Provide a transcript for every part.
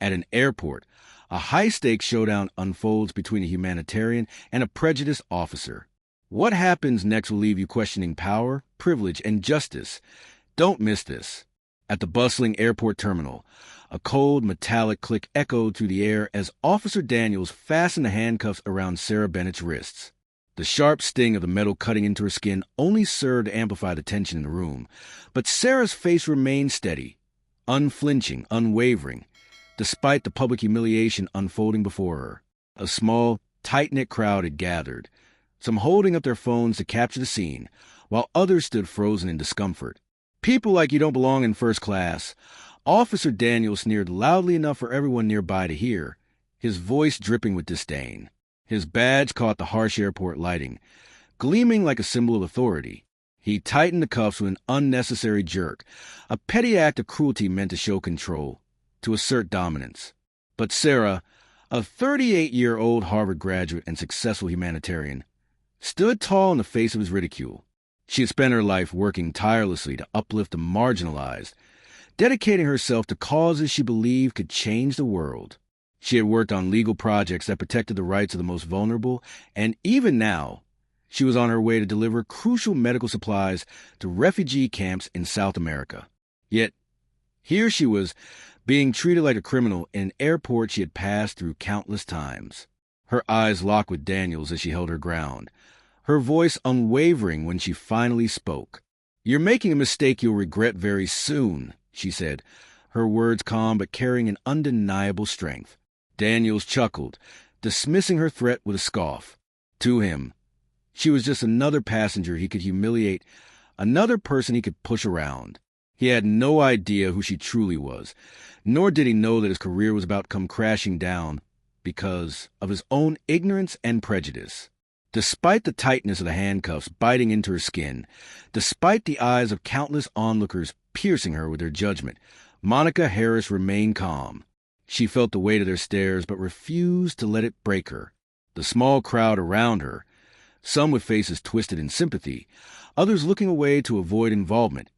At an airport, a high-stakes showdown unfolds between a humanitarian and a prejudiced officer. What happens next will leave you questioning power, privilege, and justice. Don't miss this. At the bustling airport terminal, a cold, metallic click echoed through the air as Officer Daniels fastened the handcuffs around Sarah Bennett's wrists. The sharp sting of the metal cutting into her skin only served to amplify the tension in the room, but Sarah's face remained steady, unflinching, unwavering, despite the public humiliation unfolding before her. A small, tight-knit crowd had gathered, some holding up their phones to capture the scene, while others stood frozen in discomfort. "People like you don't belong in first class." Officer Daniel sneered loudly enough for everyone nearby to hear, his voice dripping with disdain. His badge caught the harsh airport lighting, gleaming like a symbol of authority. He tightened the cuffs with an unnecessary jerk, a petty act of cruelty meant to show control, to assert dominance. But Sarah, a 38-year-old Harvard graduate and successful humanitarian, stood tall in the face of his ridicule. She had spent her life working tirelessly to uplift the marginalized, dedicating herself to causes she believed could change the world. She had worked on legal projects that protected the rights of the most vulnerable, and even now, she was on her way to deliver crucial medical supplies to refugee camps in South America. Yet, here she was, being treated like a criminal in an airport she had passed through countless times. Her eyes locked with Daniel's as she held her ground, her voice unwavering when she finally spoke. "You're making a mistake you'll regret very soon," she said, her words calm but carrying an undeniable strength. Daniels chuckled, dismissing her threat with a scoff. To him, she was just another passenger he could humiliate, another person he could push around. He had no idea who she truly was, nor did he know that his career was about to come crashing down because of his own ignorance and prejudice. Despite the tightness of the handcuffs biting into her skin, despite the eyes of countless onlookers piercing her with their judgment, Monica Harris remained calm. She felt the weight of their stares but refused to let it break her. The small crowd around her, some with faces twisted in sympathy, others looking away to avoid involvement,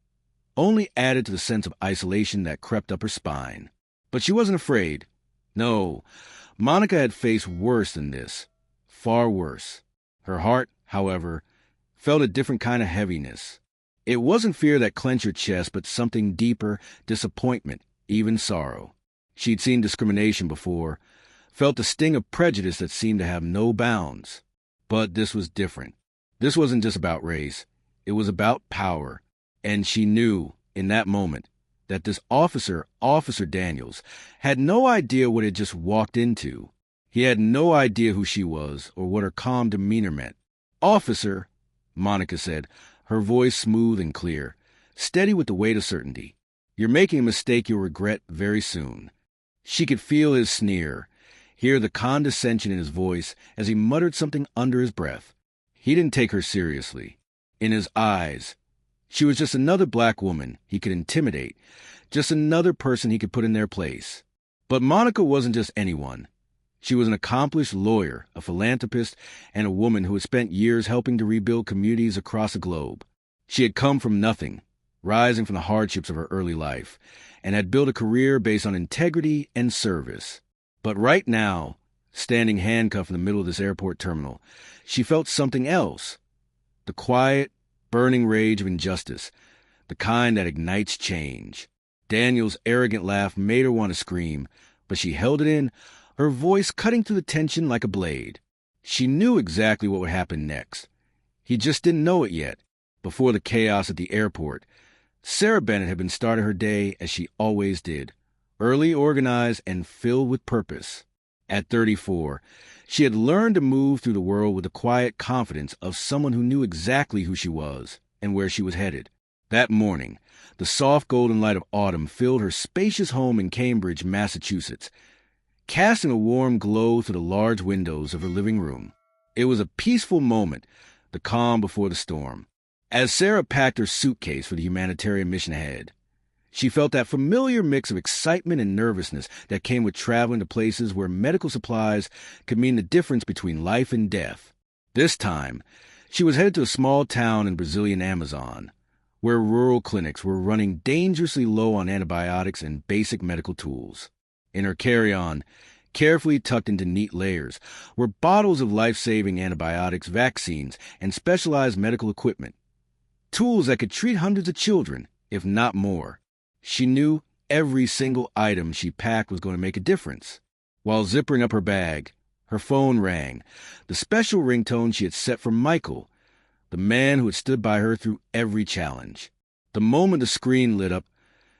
only added to the sense of isolation that crept up her spine. But she wasn't afraid. No, Monica had faced worse than this, far worse. Her heart, however, felt a different kind of heaviness. It wasn't fear that clenched her chest, but something deeper, disappointment, even sorrow. She'd seen discrimination before, felt the sting of prejudice that seemed to have no bounds. But this was different. This wasn't just about race. It was about power. And she knew, in that moment, that this officer, Officer Daniels, had no idea what he had just walked into. He had no idea who she was or what her calm demeanor meant. "Officer," Monica said, her voice smooth and clear, steady with the weight of certainty. "You're making a mistake you'll regret very soon." She could feel his sneer, hear the condescension in his voice as he muttered something under his breath. He didn't take her seriously. In his eyes, she was just another black woman he could intimidate, just another person he could put in their place. But Monica wasn't just anyone. She was an accomplished lawyer, a philanthropist, and a woman who had spent years helping to rebuild communities across the globe. She had come from nothing, rising from the hardships of her early life, and had built a career based on integrity and service. But right now, standing handcuffed in the middle of this airport terminal, she felt something else. The quiet, burning rage of injustice, the kind that ignites change. Daniel's arrogant laugh made her want to scream, but she held it in, her voice cutting through the tension like a blade. She knew exactly what would happen next. He just didn't know it yet. Before the chaos at the airport, Sarah Bennett had been starting her day as she always did, early, organized, and filled with purpose. At 34, she had learned to move through the world with the quiet confidence of someone who knew exactly who she was and where she was headed. That morning, the soft golden light of autumn filled her spacious home in Cambridge, Massachusetts, casting a warm glow through the large windows of her living room. It was a peaceful moment, the calm before the storm. As Sarah packed her suitcase for the humanitarian mission ahead, she felt that familiar mix of excitement and nervousness that came with traveling to places where medical supplies could mean the difference between life and death. This time, she was headed to a small town in Brazilian Amazon, where rural clinics were running dangerously low on antibiotics and basic medical tools. In her carry-on, carefully tucked into neat layers, were bottles of life-saving antibiotics, vaccines, and specialized medical equipment. Tools that could treat hundreds of children, if not more. She knew every single item she packed was going to make a difference. While zippering up her bag, her phone rang, the special ringtone she had set for Michael, the man who had stood by her through every challenge. The moment the screen lit up,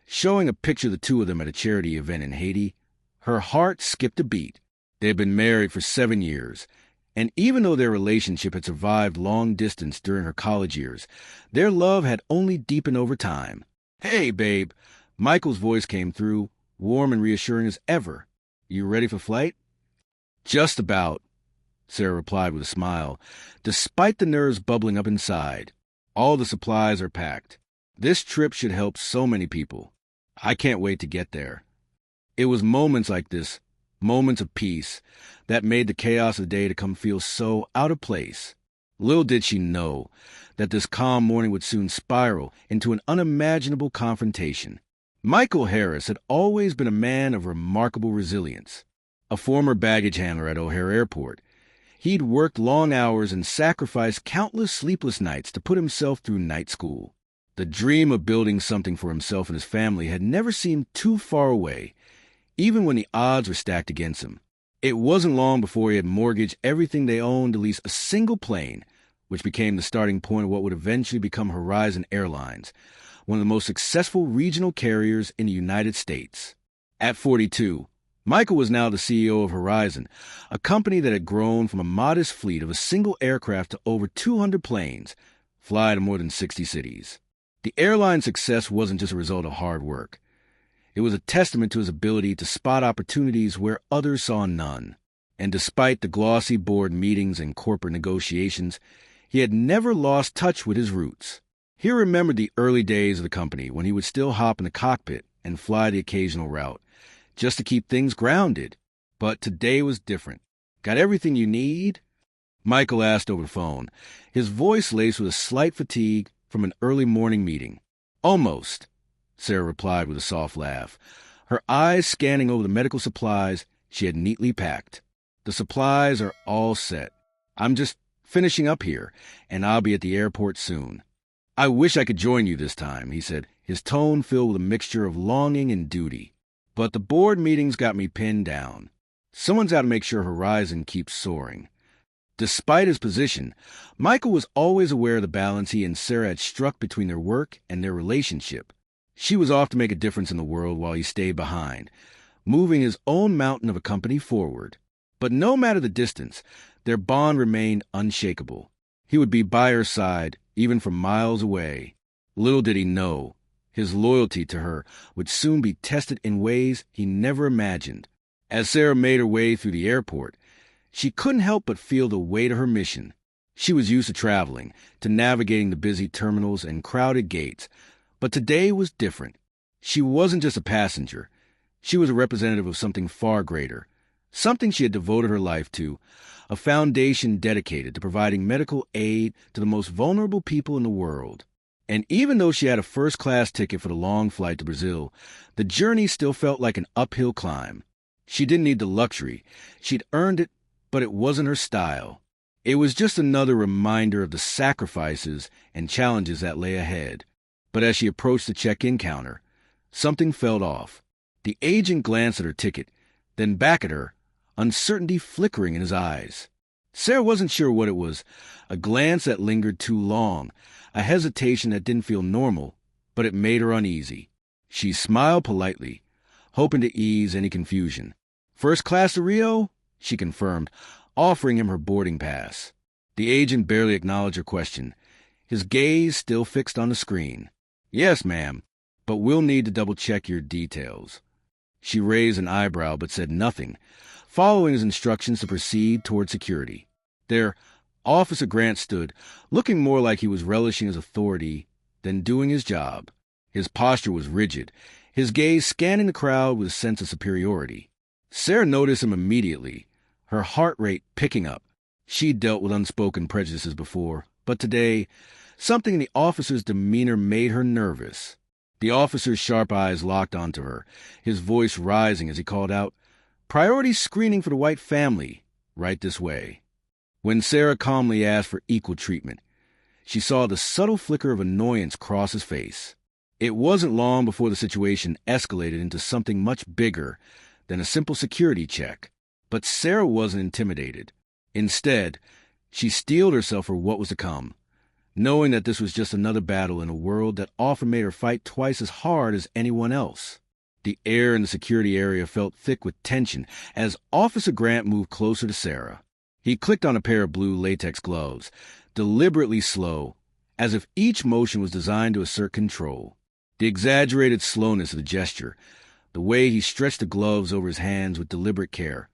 showing a picture of the two of them at a charity event in Haiti, her heart skipped a beat. They had been married for 7 years, and even though their relationship had survived long distance during her college years, their love had only deepened over time. "Hey, babe," Michael's voice came through, warm and reassuring as ever. "You ready for flight?" "Just about," Sarah replied with a smile, despite the nerves bubbling up inside. "All the supplies are packed. This trip should help so many people. I can't wait to get there." It was moments like this, moments of peace, that made the chaos of the day to come feel so out of place. Little did she know that this calm morning would soon spiral into an unimaginable confrontation. Michael Harris had always been a man of remarkable resilience. A former baggage handler at O'Hare Airport, he'd worked long hours and sacrificed countless sleepless nights to put himself through night school. The dream of building something for himself and his family had never seemed too far away, even when the odds were stacked against him. It wasn't long before he had mortgaged everything they owned to lease a single plane, which became the starting point of what would eventually become Horizon Airlines, one of the most successful regional carriers in the United States. At 42, Michael was now the CEO of Horizon, a company that had grown from a modest fleet of a single aircraft to over 200 planes, fly to more than 60 cities. The airline's success wasn't just a result of hard work. It was a testament to his ability to spot opportunities where others saw none. And despite the glossy board meetings and corporate negotiations, he had never lost touch with his roots. He remembered the early days of the company when he would still hop in the cockpit and fly the occasional route, just to keep things grounded. But today was different. "Got everything you need?" Michael asked over the phone, his voice laced with a slight fatigue from an early morning meeting. "Almost," Sarah replied with a soft laugh, her eyes scanning over the medical supplies she had neatly packed. "The supplies are all set. I'm just finishing up here, and I'll be at the airport soon." "I wish I could join you this time," he said, his tone filled with a mixture of longing and duty. "But the board meetings got me pinned down. Someone's got to make sure Horizon keeps soaring." Despite his position, Michael was always aware of the balance he and Sarah had struck between their work and their relationship. She was off to make a difference in the world while he stayed behind, moving his own mountain of a company forward. But no matter the distance, their bond remained unshakable. He would be by her side, even from miles away. Little did he know, his loyalty to her would soon be tested in ways he never imagined. As Sarah made her way through the airport, she couldn't help but feel the weight of her mission. She was used to traveling, to navigating the busy terminals and crowded gates, but today was different. She wasn't just a passenger. She was a representative of something far greater, something she had devoted her life to, a foundation dedicated to providing medical aid to the most vulnerable people in the world. And even though she had a first-class ticket for the long flight to Brazil, the journey still felt like an uphill climb. She didn't need the luxury. She'd earned it, but it wasn't her style. It was just another reminder of the sacrifices and challenges that lay ahead. But as she approached the check-in counter, something felt off. The agent glanced at her ticket, then back at her, uncertainty flickering in his eyes. Sarah wasn't sure what it was, a glance that lingered too long, a hesitation that didn't feel normal, but it made her uneasy. She smiled politely, hoping to ease any confusion. "First class to Rio?" she confirmed, offering him her boarding pass. The agent barely acknowledged her question, his gaze still fixed on the screen. "Yes, ma'am, but we'll need to double-check your details." She raised an eyebrow but said nothing, following his instructions to proceed toward security. There, Officer Grant stood, looking more like he was relishing his authority than doing his job. His posture was rigid, his gaze scanning the crowd with a sense of superiority. Sarah noticed him immediately, her heart rate picking up. She'd dealt with unspoken prejudices before, but today, something in the officer's demeanor made her nervous. The officer's sharp eyes locked onto her, his voice rising as he called out, "Priority screening for the white family. Right this way." When Sarah calmly asked for equal treatment, she saw the subtle flicker of annoyance cross his face. It wasn't long before the situation escalated into something much bigger than a simple security check. But Sarah wasn't intimidated. Instead, she steeled herself for what was to come, knowing that this was just another battle in a world that often made her fight twice as hard as anyone else. The air in the security area felt thick with tension as Officer Grant moved closer to Sarah. He clicked on a pair of blue latex gloves, deliberately slow, as if each motion was designed to assert control. The exaggerated slowness of the gesture, the way he stretched the gloves over his hands with deliberate care,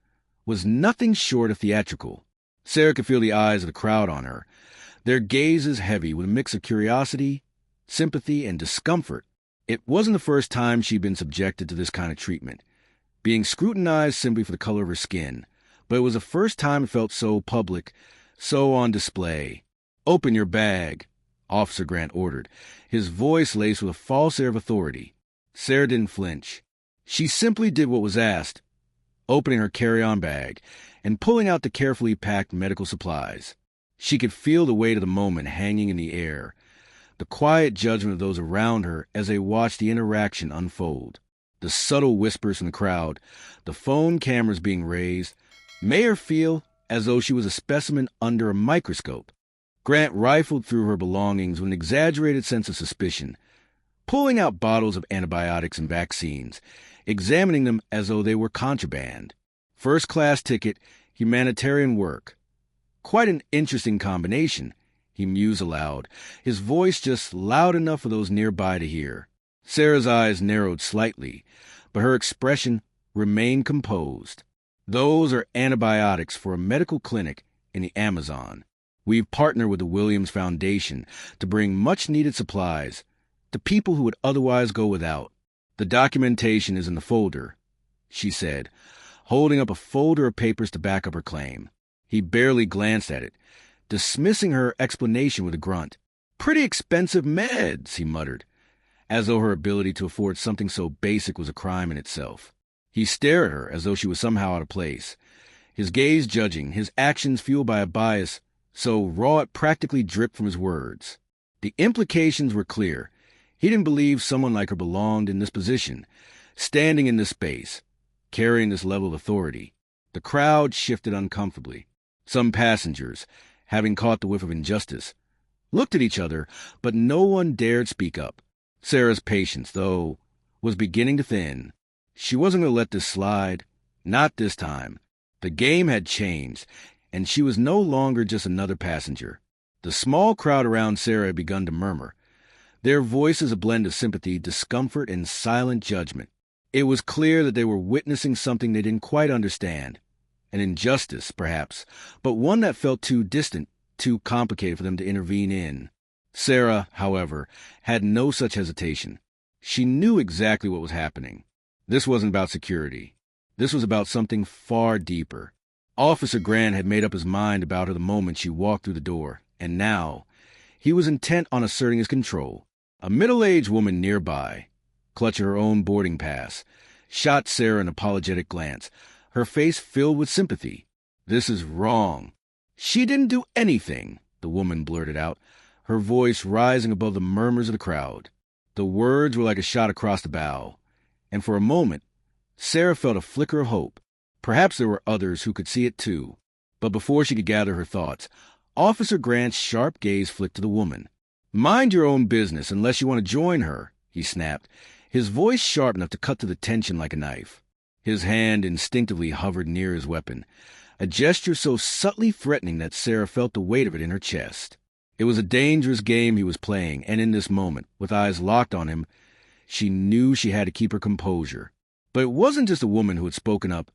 was nothing short of theatrical. Sarah could feel the eyes of the crowd on her, their gazes heavy with a mix of curiosity, sympathy, and discomfort. It wasn't the first time she'd been subjected to this kind of treatment, being scrutinized simply for the color of her skin, but it was the first time it felt so public, so on display. "Open your bag," Officer Grant ordered, his voice laced with a false air of authority. Sarah didn't flinch. She simply did what was asked, opening her carry-on bag and pulling out the carefully packed medical supplies. She could feel the weight of the moment hanging in the air, the quiet judgment of those around her as they watched the interaction unfold. The subtle whispers from the crowd, the phone cameras being raised, made her feel as though she was a specimen under a microscope. Grant rifled through her belongings with an exaggerated sense of suspicion, pulling out bottles of antibiotics and vaccines, examining them as though they were contraband. First-class ticket, humanitarian work. Quite an interesting combination, he mused aloud, his voice just loud enough for those nearby to hear. Sarah's eyes narrowed slightly, but her expression remained composed. "Those are antibiotics for a medical clinic in the Amazon. We've partnered with the Williams Foundation to bring much-needed supplies to people who would otherwise go without. The documentation is in the folder," she said, holding up a folder of papers to back up her claim. He barely glanced at it, dismissing her explanation with a grunt. "Pretty expensive meds," he muttered, as though her ability to afford something so basic was a crime in itself. He stared at her as though she was somehow out of place, his gaze judging, his actions fueled by a bias so raw it practically dripped from his words. The implications were clear. He didn't believe someone like her belonged in this position, standing in this space, carrying this level of authority. The crowd shifted uncomfortably. Some passengers, having caught the whiff of injustice, looked at each other, but no one dared speak up. Sarah's patience, though, was beginning to thin. She wasn't going to let this slide. Not this time. The game had changed, and she was no longer just another passenger. The small crowd around Sarah had begun to murmur, their voices a blend of sympathy, discomfort, and silent judgment. It was clear that they were witnessing something they didn't quite understand. An injustice, perhaps, but one that felt too distant, too complicated for them to intervene in. Sarah, however, had no such hesitation. She knew exactly what was happening. This wasn't about security. This was about something far deeper. Officer Grant had made up his mind about her the moment she walked through the door, and now he was intent on asserting his control. A middle-aged woman nearby, clutching her own boarding pass, shot Sarah an apologetic glance, her face filled with sympathy. "This is wrong." "She didn't do anything," the woman blurted out, her voice rising above the murmurs of the crowd. The words were like a shot across the bow, and for a moment, Sarah felt a flicker of hope. Perhaps there were others who could see it too. But before she could gather her thoughts, Officer Grant's sharp gaze flicked to the woman. "Mind your own business unless you want to join her," he snapped, his voice sharp enough to cut through the tension like a knife. His hand instinctively hovered near his weapon, a gesture so subtly threatening that Sarah felt the weight of it in her chest. It was a dangerous game he was playing, and in this moment, with eyes locked on him, she knew she had to keep her composure. But it wasn't just a woman who had spoken up.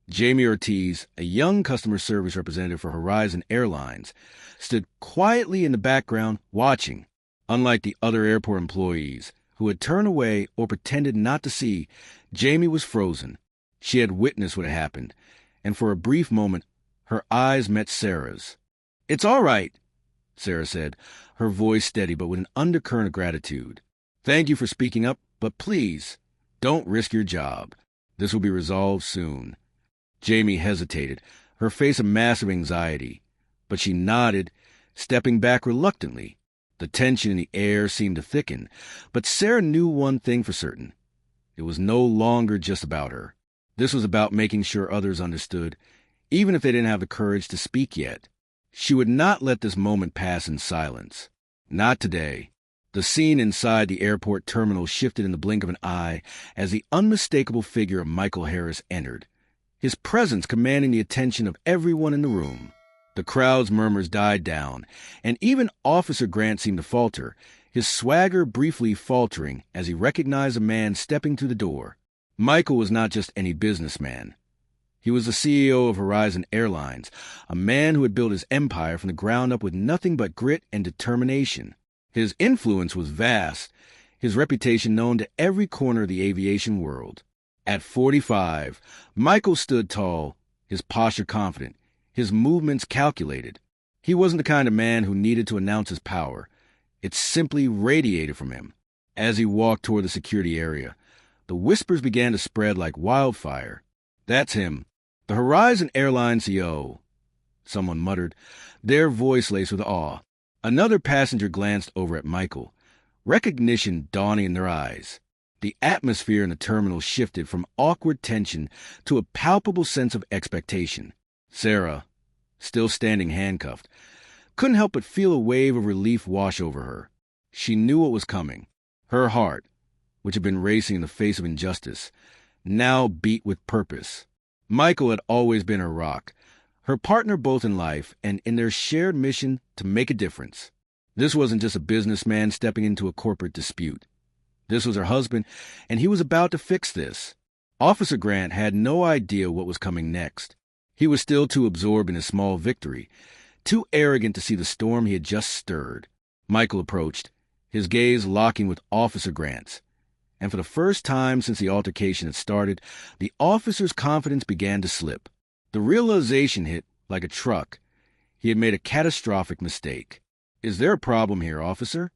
Jamie Ortiz, a young customer service representative for Horizon Airlines, stood quietly in the background watching. Unlike the other airport employees, who had turned away or pretended not to see, Jamie was frozen. She had witnessed what had happened, and for a brief moment, her eyes met Sarah's. "It's all right," Sarah said, her voice steady but with an undercurrent of gratitude. Thank you for speaking up, but please, don't risk your job. This will be resolved soon. Jamie hesitated, her face a mass of anxiety, but she nodded, stepping back reluctantly. The tension in the air seemed to thicken, but Sarah knew one thing for certain. It was no longer just about her. This was about making sure others understood, even if they didn't have the courage to speak yet. She would not let this moment pass in silence. Not today. The scene inside the airport terminal shifted in the blink of an eye as the unmistakable figure of Michael Harris entered, his presence commanding the attention of everyone in the room. The crowd's murmurs died down, and even Officer Grant seemed to falter, his swagger briefly faltering as he recognized a man stepping through the door. Michael was not just any businessman. He was the CEO of Horizon Airlines, a man who had built his empire from the ground up with nothing but grit and determination. His influence was vast, his reputation known to every corner of the aviation world. At 45, Michael stood tall, his posture confident, his movements calculated. He wasn't the kind of man who needed to announce his power. It simply radiated from him. As he walked toward the security area, the whispers began to spread like wildfire. "That's him, the Horizon Airlines CEO," someone muttered, their voice laced with awe. Another passenger glanced over at Michael, recognition dawning in their eyes. The atmosphere in the terminal shifted from awkward tension to a palpable sense of expectation. Sarah, still standing handcuffed, couldn't help but feel a wave of relief wash over her. She knew what was coming. Her heart, which had been racing in the face of injustice, now beat with purpose. Michael had always been her rock, her partner both in life and in their shared mission to make a difference. This wasn't just a businessman stepping into a corporate dispute. This was her husband, and he was about to fix this. Officer Grant had no idea what was coming next. He was still too absorbed in his small victory, too arrogant to see the storm he had just stirred. Michael approached, his gaze locking with Officer Grant's. And for the first time since the altercation had started, the officer's confidence began to slip. The realization hit like a truck. He had made a catastrophic mistake. "Is there a problem here, officer?"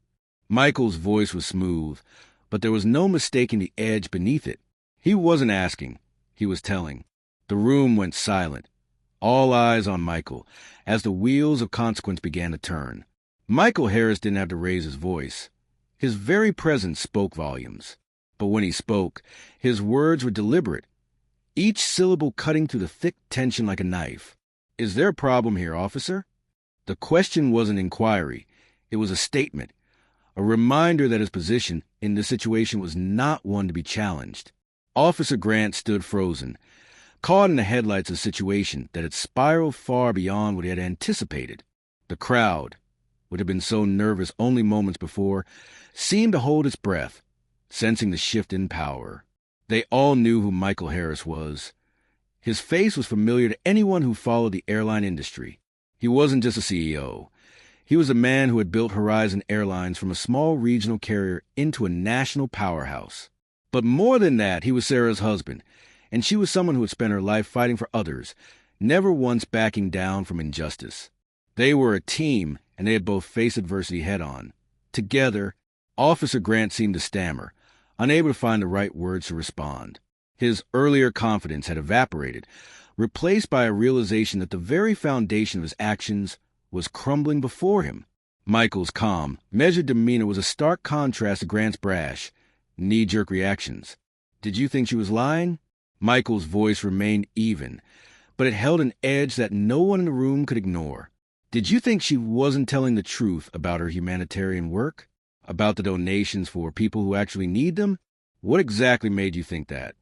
Michael's voice was smooth, but there was no mistaking the edge beneath it. He wasn't asking. He was telling. The room went silent, all eyes on Michael, as the wheels of consequence began to turn. Michael Harris didn't have to raise his voice. His very presence spoke volumes. But when he spoke, his words were deliberate, each syllable cutting through the thick tension like a knife. "Is there a problem here, officer?" The question was an inquiry. It was a statement, a reminder that his position in this situation was not one to be challenged. Officer Grant stood frozen, caught in the headlights of a situation that had spiraled far beyond what he had anticipated. The crowd, which had been so nervous only moments before, seemed to hold its breath, sensing the shift in power. They all knew who Michael Harris was. His face was familiar to anyone who followed the airline industry. He wasn't just a CEO. He was a man who had built Horizon Airlines from a small regional carrier into a national powerhouse. But more than that, he was Sarah's husband, and she was someone who had spent her life fighting for others, never once backing down from injustice. They were a team, and they had both faced adversity head-on. Together, Officer Grant seemed to stammer, unable to find the right words to respond. His earlier confidence had evaporated, replaced by a realization that the very foundation of his actions was crumbling before him. Michael's calm, measured demeanor was a stark contrast to Grant's brash, knee-jerk reactions. "Did you think she was lying?" Michael's voice remained even, but it held an edge that no one in the room could ignore. "Did you think she wasn't telling the truth about her humanitarian work? About the donations for people who actually need them? What exactly made you think that?"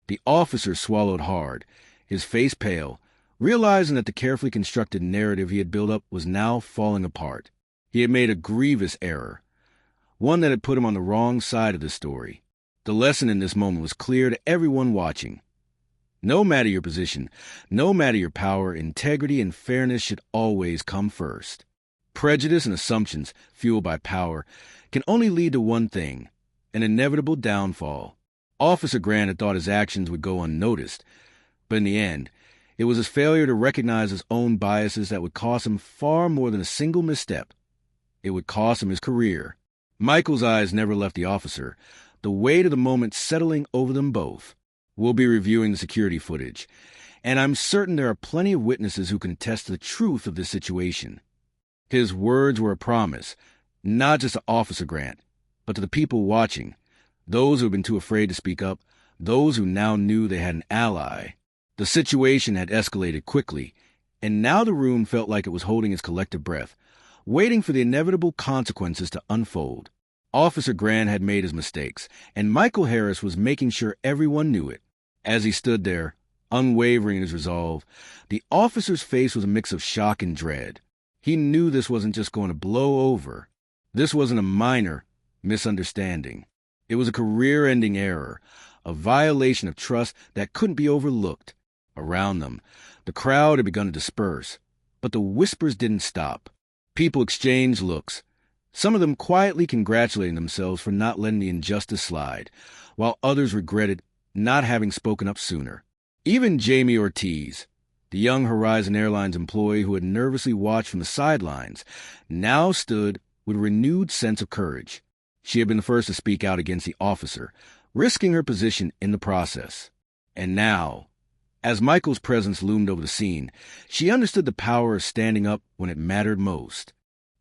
The officer swallowed hard, his face pale, realizing that the carefully constructed narrative he had built up was now falling apart. He had made a grievous error, one that had put him on the wrong side of the story. The lesson in this moment was clear to everyone watching. No matter your position, no matter your power, integrity and fairness should always come first. Prejudice and assumptions, fueled by power, can only lead to one thing, an inevitable downfall. Officer Grant had thought his actions would go unnoticed, but in the end, it was his failure to recognize his own biases that would cost him far more than a single misstep. It would cost him his career. Michael's eyes never left the officer, the weight of the moment settling over them both. We'll be reviewing the security footage, and I'm certain there are plenty of witnesses who can attest to the truth of this situation. His words were a promise, not just to Officer Grant, but to the people watching, those who had been too afraid to speak up, those who now knew they had an ally. The situation had escalated quickly, and now the room felt like it was holding its collective breath, waiting for the inevitable consequences to unfold. Officer Grant had made his mistakes, and Michael Harris was making sure everyone knew it. As he stood there, unwavering in his resolve, the officer's face was a mix of shock and dread. He knew this wasn't just going to blow over. This wasn't a minor misunderstanding. It was a career-ending error, a violation of trust that couldn't be overlooked. Around them, the crowd had begun to disperse, but the whispers didn't stop. People exchanged looks, some of them quietly congratulating themselves for not letting the injustice slide, while others regretted not having spoken up sooner. Even Jamie Ortiz, the young Horizon Airlines employee who had nervously watched from the sidelines, now stood with a renewed sense of courage. She had been the first to speak out against the officer, risking her position in the process. And now, as Michael's presence loomed over the scene, she understood the power of standing up when it mattered most.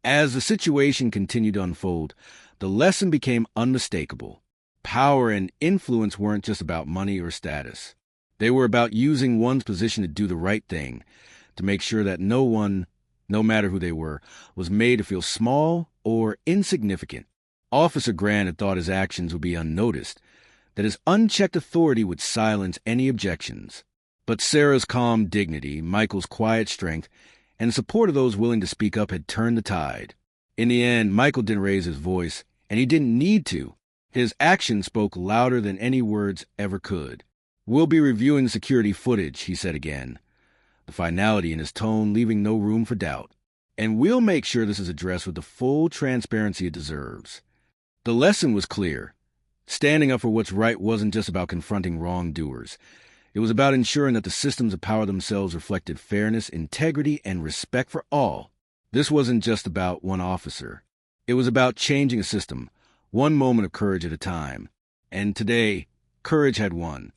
As the situation continued to unfold, the lesson became unmistakable. Power and influence weren't just about money or status. They were about using one's position to do the right thing, to make sure that no one, no matter who they were, was made to feel small or insignificant. Officer Grant had thought his actions would be unnoticed, that his unchecked authority would silence any objections. But Sarah's calm dignity, Michael's quiet strength, and the support of those willing to speak up had turned the tide. In the end, Michael didn't raise his voice, and he didn't need to. His actions spoke louder than any words ever could. "We'll be reviewing the security footage," he said again, the finality in his tone leaving no room for doubt. "And we'll make sure this is addressed with the full transparency it deserves." The lesson was clear. Standing up for what's right wasn't just about confronting wrongdoers. It was about ensuring that the systems of power themselves reflected fairness, integrity, and respect for all. This wasn't just about one officer. It was about changing a system, one moment of courage at a time. And today, courage had won.